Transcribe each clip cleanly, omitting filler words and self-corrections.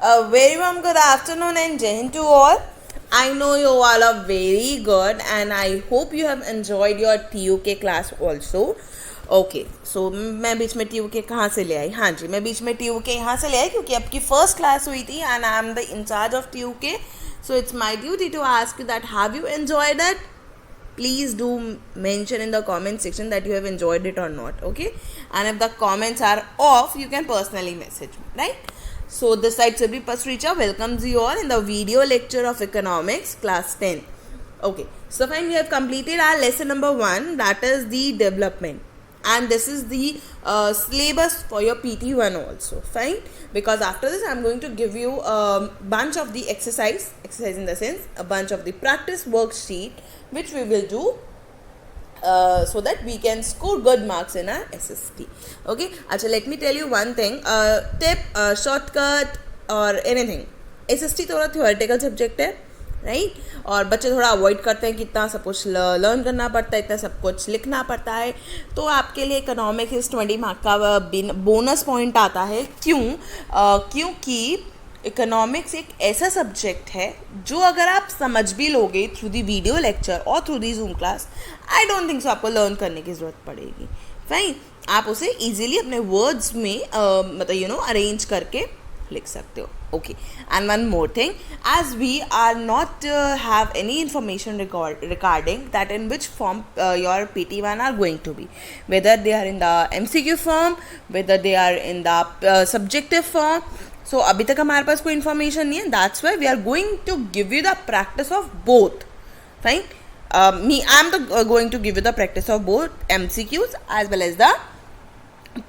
A very warm good afternoon and Jai Hind to all. I know you all are very good and I hope you have enjoyed your TUK class also. Okay so मैं बीच में TUK कहाँ से ले आई? हाँ जी, मैं बीच में TUK यहाँ से ले आई क्योंकि आपकी फर्स्ट क्लास हुई थी and I am the incharge of TUK. So it's my duty to ask you that have you enjoyed it? Please do mention in the comment section that you have enjoyed it or not, okay? And if the comments are off, you can personally message me, right? So this side Sabri Pasricha welcomes you all in the video lecture of economics class 10. Okay, so fine, we have completed our lesson number 1, that is the development, and this is the syllabus for your PT1 also, fine, because after this I am going to give you a bunch of the exercise in the sense a bunch of the practice worksheet which we will do so that we can score good marks in our SST. Okay, अच्छा, let me tell you one thing, tip, shortcut or anything. SST थोड़ा theoretical subject है, right, और बच्चे थोड़ा avoid करते हैं कि इतना सब कुछ लर्न करना पड़ता है, इतना सब कुछ लिखना पड़ता है. तो आपके लिए इकोनॉमिक्स 20 मार्क का बोनस पॉइंट आता है. क्योंकि इकोनॉमिक्स एक ऐसा सब्जेक्ट है जो अगर आप समझ भी लोगे थ्रू दी वीडियो लेक्चर और through the zoom class, I don't think so आपको लर्न करने की ज़रूरत पड़ेगी. फाइन, आप उसे इजीली अपने वर्ड्स में मतलब अरेंज करके लिख सकते हो. Okay, and one more thing, as we are not have any information regarding that in which form your PT1 are going to be, whether they are in the MCQ form, whether they are in the subjective form. So अभी तक हमारे पास कोई information नहीं है, that's why we are going to give you the practice of both. Fine, I am going to give you the practice of both MCQs as well as the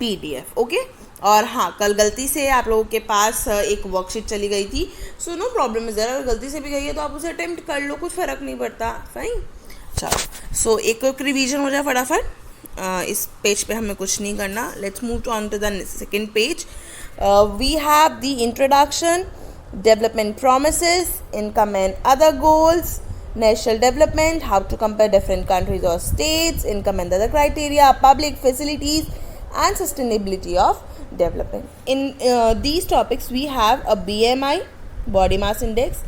PDF. Okay. और हाँ, कल गलती से आप लोगों के पास एक वर्कशीट चली गई थी, so no problem is there. अगर गलती से भी गई है तो आप उसे अटेम्प्ट कर लो, कुछ फ़र्क नहीं पड़ता. फाइन, चलो, सो एक रिवीजन हो जाए फटाफट. इस पेज पे हमें कुछ नहीं करना. Let's move on to the second page. We have the introduction, development promises, income and other goals, national development, how to compare different countries or states, income and other criteria, public facilities and sustainability of development. In these topics we have a BMI, body mass index,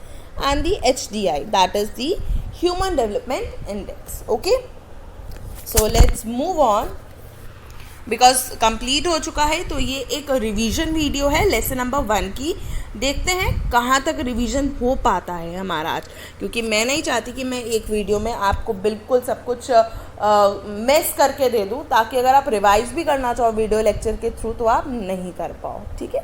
and the HDI, that is the human development index. Okay, so let's move on because complete हो चुका है. तो ये एक revision video है lesson number 1 की. देखते हैं कहाँ तक रिवीजन हो पाता है हमारा आज, क्योंकि मैं नहीं चाहती कि मैं एक वीडियो में आपको बिल्कुल सब कुछ मेस करके दे दूँ, ताकि अगर आप रिवाइज भी करना चाहो वीडियो लेक्चर के थ्रू तो आप नहीं कर पाओ. ठीक है,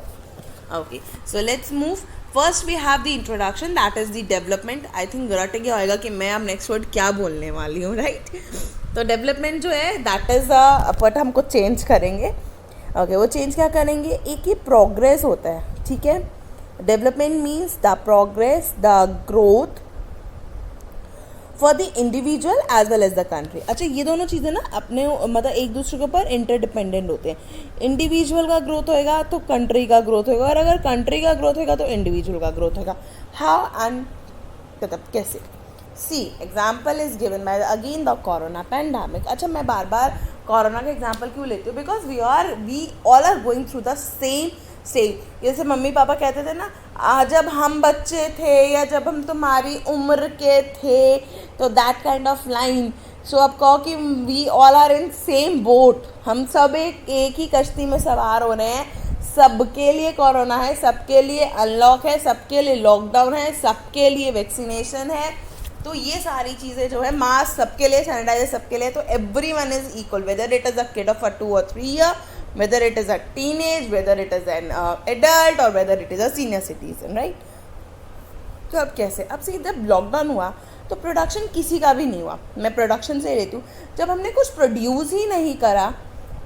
okay, so let's move. First we have the introduction, that is the development. I think रट गया होएगा कि मैं अब नेक्स्ट वर्ड क्या बोलने वाली हूँ, राइट. तो डेवलपमेंट जो है दैट इज़ बट हमको चेंज करेंगे. ओके, वो चेंज क्या करेंगे, एक ही प्रोग्रेस होता है. ठीक है, development means the progress, the growth for the individual as well as the country. अच्छा, ये दोनों चीज़ें ना अपने मतलब एक दूसरे के ऊपर इंटरडिपेंडेंट होते हैं. इंडिविजुअल का ग्रोथ होएगा तो कंट्री का ग्रोथ होगा, और अगर कंट्री का ग्रोथ होगा तो इंडिविजुअल का ग्रोथ होगा. हाउ एंड मतलब कैसे? See example is given by again the corona pandemic. अच्छा, मैं बार बार कोरोना का एग्जाम्पल क्यों लेती हूँ? Because we all are going through the same stage. जैसे मम्मी पापा कहते थे ना, जब हम बच्चे थे या जब हम तुम्हारी उम्र के थे, तो that kind of line. So अब कहो कि we all are in same boat, हम सब एक ही कश्ती में सवार हो रहे हैं. सबके लिए कोरोना है, सबके लिए अनलॉक है, सबके लिए लॉकडाउन है, सबके लिए वैक्सीनेशन है. तो ये सारी चीज़ें जो है, मास्क सबके लिए, सैनिटाइजर सबके लिए. तो every one is equal, whether it is a kid of 2 or 3 years, whether it is a teenage, whether it is an adult or whether it is a senior citizen, right. तो अब कैसे, अब से जब lockdown हुआ तो production किसी का भी नहीं हुआ. मैं प्रोडक्शन से लेती हूँ, जब हमने कुछ प्रोड्यूस ही नहीं करा,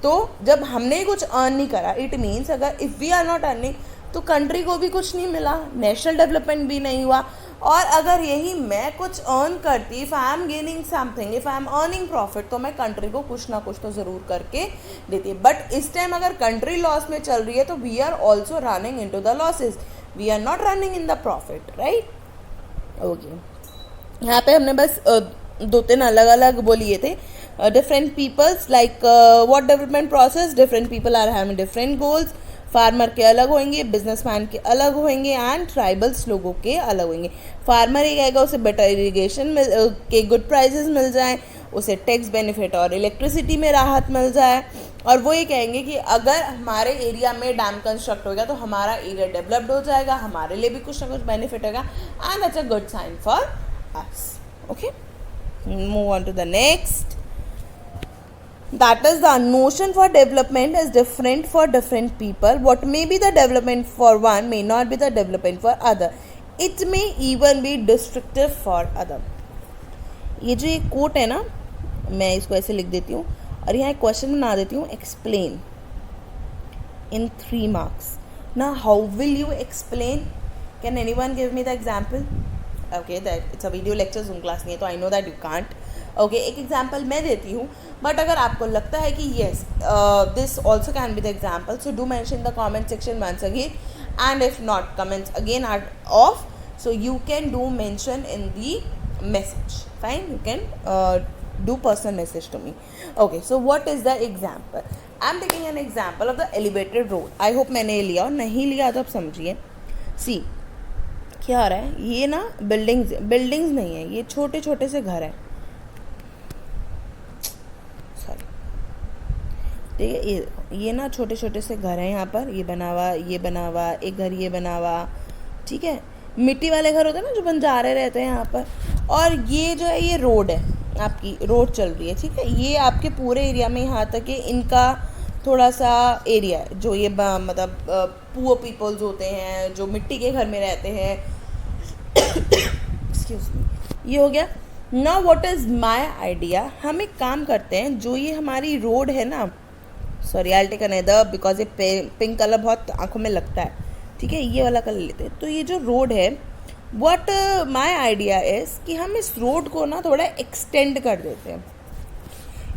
तो जब हमने कुछ अर्न नहीं करा, इट मीन्स अगर if we are not earning तो कंट्री को भी कुछ नहीं मिला, नेशनल डेवलपमेंट भी नहीं हुआ. और अगर यही मैं कुछ अर्न करती, if I am gaining something, if I am earning profit, तो मैं कंट्री को कुछ ना कुछ तो ज़रूर करके देती है. बट इस टाइम अगर कंट्री लॉस में चल रही है तो we are also running into the losses, we are not running in the profit, right. Okay, यहाँ पे हमने बस 2-3 अलग अलग वो लिए थे. different peoples, like what development process, different people are having different goals. Farmer के अलग होंगे, बिजनेसमैन के अलग होंगे एंड ट्राइबल्स लोगों के अलग होंगे। फार्मर ये कहेगा उसे बेटर इरीगेशन के गुड प्राइसेस मिल जाएं, उसे टैक्स बेनिफिट और इलेक्ट्रिसिटी में राहत मिल जाए, और वो ये कहेंगे कि अगर हमारे एरिया में डैम कंस्ट्रक्ट होगा तो हमारा एरिया डेवलप्ड हो जाएगा, हमारे लिए भी कुछ ना कुछ बेनिफिट होगा, and that's a good sign for us. Okay, move on to the next. That is, the notion for development is different for different people. What may be the development for one may not be the development for other. It may even be destructive for other. ये जो एक coat है ना, मैं इसको ऐसे लिख देती हूँ और यहाँ एक क्वेश्चन बना देती हूँ, explain in 3 marks. Now how will you explain? Can anyone give me the example? Okay, that it's a video lecture, Zoom class नहीं है, तो I know that you can't. Okay, एक एग्जाम्पल मैं देती हूँ, बट अगर आपको लगता है कि yes this also can be the example, so do mention the comment section once again, and if not comments again are off, so you can do mention in the message, fine, you can do personal message to me. Okay, so what is the example? I am taking an example of the elevated road. I hope मैंने लिया, और नहीं लिया तो आप समझिए. सी क्या आ रहा है, ये ना बिल्डिंग्स नहीं है, ये छोटे छोटे से घर हैं, ठीक है. ये ना छोटे छोटे से घर हैं यहाँ पर, ये बना हुआ, एक घर ये बना हुआ, ठीक है. मिट्टी वाले घर होते हैं ना जो बंजारे रहते हैं यहाँ पर. और ये जो है ये रोड है, आपकी रोड चल रही है, ठीक है. ये आपके पूरे एरिया में यहाँ तक कि इनका थोड़ा सा एरिया है जो ये मतलब पुअर पीपल्स होते हैं जो मिट्टी के घर में रहते हैं. एक्सक्यूज मी, ये हो गया. Now what is my idea, हम एक काम करते हैं, जो ये हमारी रोड है ना, sorry I will take another because ये पिंक कलर बहुत आंखों में लगता है, ठीक है, ये वाला कलर लेते हैं. तो ये जो रोड है, व्हाट माय आइडिया इज़ कि हम इस रोड को ना थोड़ा एक्सटेंड कर देते हैं.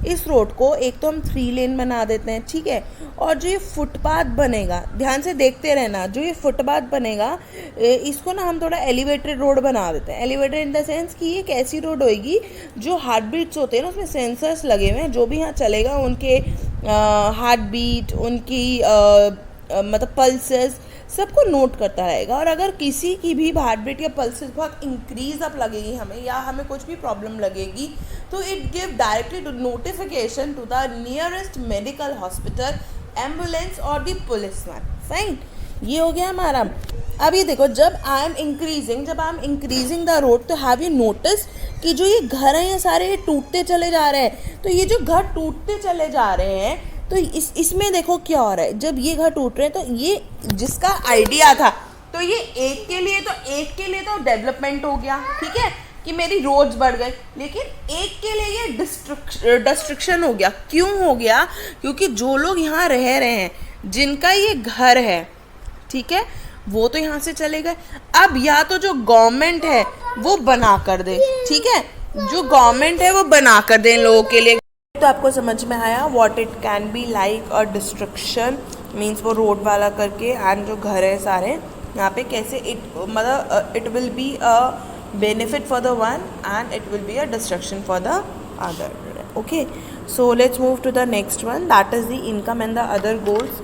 इस रोड को एक तो हम 3 लेन बना देते हैं, ठीक है. और जो ये फुटपाथ बनेगा, ध्यान से देखते रहना, जो ये फुटपाथ बनेगा इसको ना हम थोड़ा एलिवेटेड रोड बना देते हैं. एलिवेटेड इन द सेंस कि ये एक ऐसी रोड होएगी जो हार्ट बीट्स होते हैं ना, उसमें सेंसर्स लगे हुए हैं, जो भी यहाँ चलेगा उनके हार्ट बीट, उनकी मतलब पल्सेस सबको नोट करता रहेगा. और अगर किसी की भी हार्ट बीट या पल्सेस बहुत इंक्रीज अप लगेगी हमें, या हमें कुछ भी प्रॉब्लम लगेगी, तो it give directly notification to the nearest medical hospital, ambulance और द पुलिसमैन. फाइन, ये हो गया हमारा. अब ये देखो, जब I am increasing the road, तो हैव यू नोटिस कि जो ये घर हैं ये सारे ये टूटते चले जा रहे हैं. तो ये जो घर टूटते चले जा रहे हैं, तो इसमें देखो क्या हो रहा है. जब ये घर टूट रहे हैं, तो ये जिसका आइडिया था, तो ये एक के लिए तो डेवलपमेंट हो गया, ठीक है, कि मेरी रोड्स बढ़ गई. लेकिन एक के लिए ये डिस्ट्रक्शन हो गया. क्यों हो गया? क्योंकि जो लोग यहाँ रह रहे हैं, जिनका ये घर है, ठीक है, वो तो यहाँ से चले गए. अब या तो जो गवर्नमेंट है वो बना कर दे, ठीक है, जो गवर्नमेंट है वो बना कर दे इन लोगों के लिए. तो आपको समझ में आया what it can be like. और डिस्ट्रक्शन मीन्स वो रोड वाला करके, एंड जो घर है सारे यहाँ पे कैसे मतलब it will be a benefit for the one and it will be a destruction for the other. Okay, so let's move to the next one, that is the income and the other goals.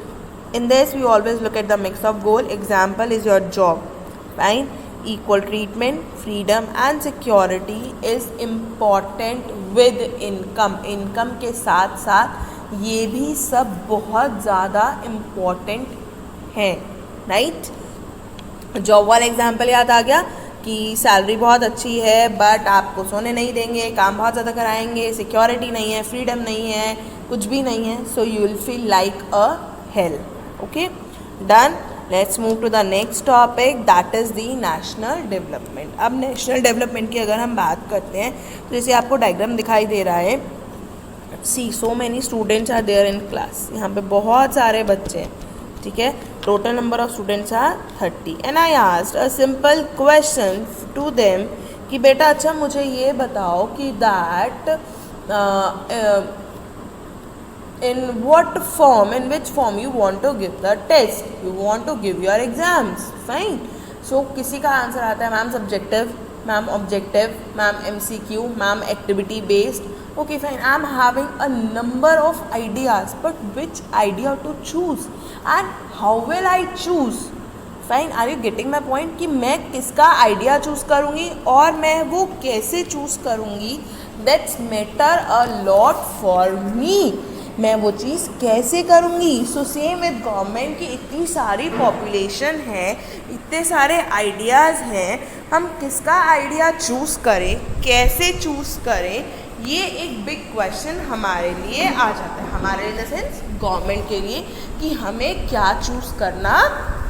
In this, we always look at the mix of goal. Example is your job, fine. Equal treatment, freedom and security is important with income. Income के साथ साथ ये भी सब बहुत ज़्यादा important हैं, right? Job वाला एग्जाम्पल याद आ गया कि सैलरी बहुत अच्छी है, बट आपको सोने नहीं देंगे, काम बहुत ज़्यादा कराएंगे, सिक्योरिटी नहीं है, फ्रीडम नहीं है, कुछ भी नहीं है, so you will feel like a hello. Okay, done. Let's move to the next topic, that is the national development. अब national development की अगर हम बात करते हैं, तो जैसे आपको डायग्राम दिखाई दे रहा है, see so many students are there in class. यहाँ पे बहुत सारे बच्चे हैं, ठीक है. Total number of students are 30. And I asked a simple question to them कि बेटा अच्छा मुझे ये बताओ कि that in which form you want to give the test, you want to give your exams, fine. So किसी का answer आता है ma'am subjective, ma'am objective, ma'am MCQ, ma'am activity based, Okay, fine. I'm having a number of ideas, but which idea to choose and how will I choose? Fine, are you getting my point कि मैं किसका idea choose करूँगी और मैं वो कैसे choose करूँगी, that's matter a lot for me. मैं वो चीज़ कैसे करूँगी. सो सेम विद गवर्नमेंट की इतनी सारी पॉपुलेशन है, इतने सारे आइडियाज़ हैं, हम किसका आइडिया चूज़ करें, कैसे चूज़ करें, ये एक बिग क्वेश्चन हमारे लिए आ जाता है. हमारे इन द सेंस गवर्नमेंट के लिए कि हमें क्या चूज़ करना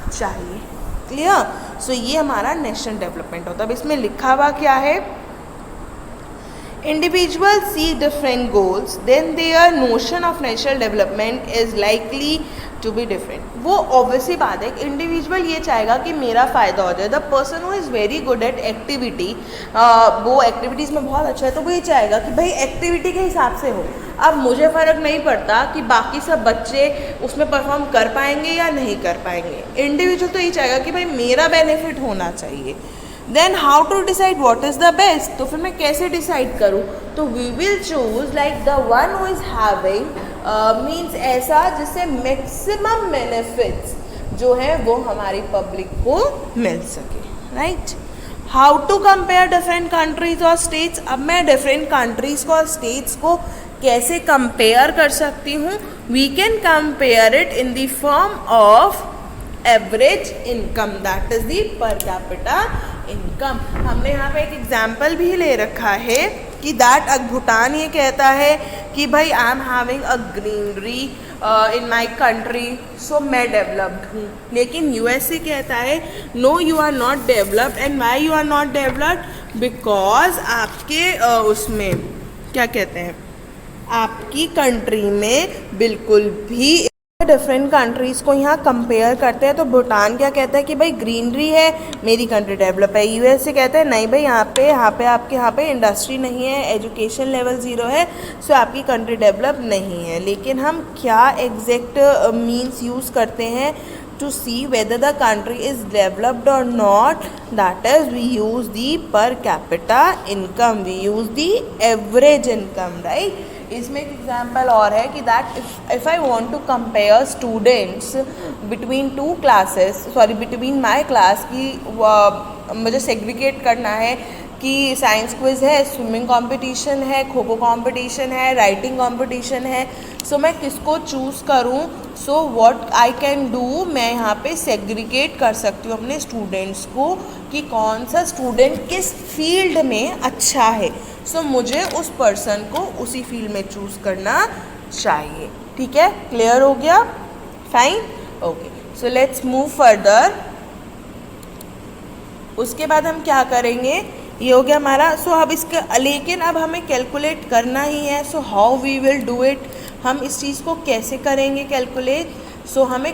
चाहिए. क्लियर. सो ये हमारा नेशनल डेवलपमेंट होता है. अब इसमें लिखा हुआ क्या है, individuals see different goals, then their notion of national development is likely to be different. वो ऑब्वियसली बात है, इंडिविजुअल ये चाहेगा कि मेरा फ़ायदा हो जाए. The person who is very good at activity, वो एक्टिविटीज़ में बहुत अच्छा है, तो वो ये चाहेगा कि भाई एक्टिविटी के हिसाब से हो. अब मुझे फ़र्क नहीं पड़ता कि बाकी सब बच्चे उसमें परफॉर्म कर पाएंगे या नहीं कर पाएंगे. इंडिविजुअल तो ये चाहेगा कि भाई मेरा बेनिफिट होना चाहिए. Then how to decide what is the best. तो फिर मैं कैसे डिसाइड करूँ. तो we will choose like the one who is having means ऐसा जिससे मैक्सिमम बेनिफिट्स जो है वो हमारी पब्लिक को मिल सके. Right. How to compare different countries और स्टेट्स. अब मैं डिफरेंट कंट्रीज को और स्टेट्स को कैसे कंपेयर कर सकती हूँ. We can compare it in the form of average income, that is the per capita income. हमने यहाँ पे एक एग्जाम्पल भी ले रखा है कि दैट भूटान ये कहता है कि भाई I am having a greenery in my country, so मैं डेवलप्ड हूँ. लेकिन यूएसए कहता है no you are not developed. And why you are not developed, because आपके उसमें क्या कहते हैं, आपकी कंट्री में बिल्कुल भी डिफरेंट कंट्रीज़ को यहाँ कंपेयर करते हैं. तो भूटान क्या कहता है कि भाई ग्रीनरी है, मेरी कंट्री डेवलप है. यूएसए कहता है नहीं भाई यहाँ पे आपके यहाँ पे इंडस्ट्री नहीं है, एजुकेशन लेवल 0 है, सो आपकी कंट्री डेवलप नहीं है. लेकिन हम क्या एग्जैक्ट मीन्स यूज़ करते हैं to see whether the country is developed or not, that is we use the per capita income, we use the average income. right. इसमें एक एग्जाम्पल और है कि that if I want to compare students between two classes, sorry between my class की मुझे segregate करना है कि साइंस क्विज़ है, स्विमिंग कंपटीशन है, खो खो कंपटीशन है, राइटिंग कंपटीशन है, सो मैं किसको चूज़ करूँ. So what I can do, मैं यहाँ पे सेग्रीगेट कर सकती हूँ अपने स्टूडेंट्स को कि कौन सा स्टूडेंट किस फील्ड में अच्छा है. सो मुझे उस पर्सन को उसी फील्ड में चूज़ करना चाहिए. ठीक है, क्लियर हो गया. Fine. Okay, so let's move further. उसके बाद हम क्या करेंगे, ये हो गया हमारा. सो अब इसका लेकिन अब हमें कैलकुलेट करना ही है. So how we will do it, हम इस चीज़ को कैसे करेंगे कैलकुलेट. सो हमें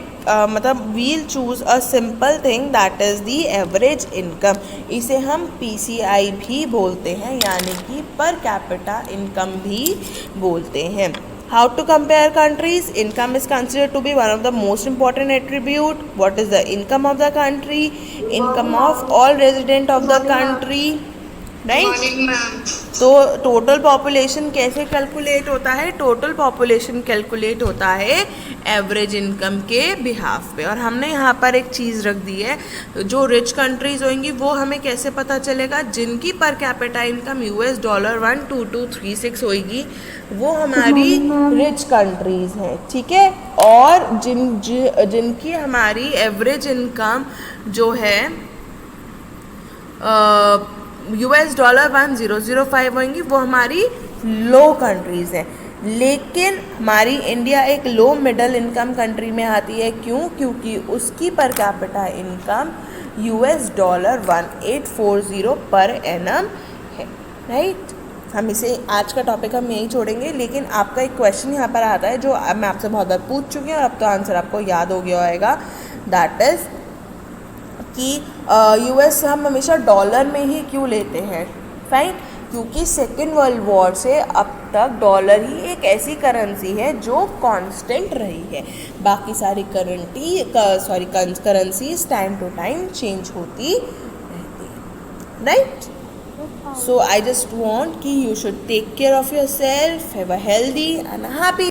मतलब we'll choose a simple thing that is the average income. इसे हम PCI भी बोलते हैं, यानी कि पर कैपिटा इनकम भी बोलते हैं. How to compare countries? Income is considered to be one of the most important attribute. What is the income of the country? Income of all resident of the country. Right. तो total population कैसे calculate होता है, total population calculate होता है average income के behalf पे. और हमने यहाँ पर एक चीज़ रख दी है, जो रिच कंट्रीज़ होंगी वो हमें कैसे पता चलेगा, जिनकी पर कैपिटा इनकम $12236 होगी वो हमारी रिच कंट्रीज़ हैं. ठीक है. और जिनकी हमारी एवरेज इनकम जो है $1005 होंगी वो हमारी लो कंट्रीज़ हैं. लेकिन हमारी इंडिया एक लो मिडल इनकम कंट्री में आती है. क्यों? क्योंकि उसकी पर कैपिटा इनकम $1840 पर एनम है. राइट. हम इसे आज का टॉपिक हम यही छोड़ेंगे. लेकिन आपका एक क्वेश्चन यहाँ पर आता है जो मैं आपसे बहुत बार पूछ चुकी हूँ और अब तो आंसर आपको याद हो गया होगा. दैट इज़ कि US हम हमेशा डॉलर में ही क्यों लेते हैं. फाइन. क्योंकि सेकेंड वर्ल्ड वॉर से अब तक डॉलर ही एक ऐसी करेंसी है जो कांस्टेंट रही है. बाकी सारी currencies time to time change होती रहती है. Right. So I just want कि you should take care of yourself, have a healthy and a happy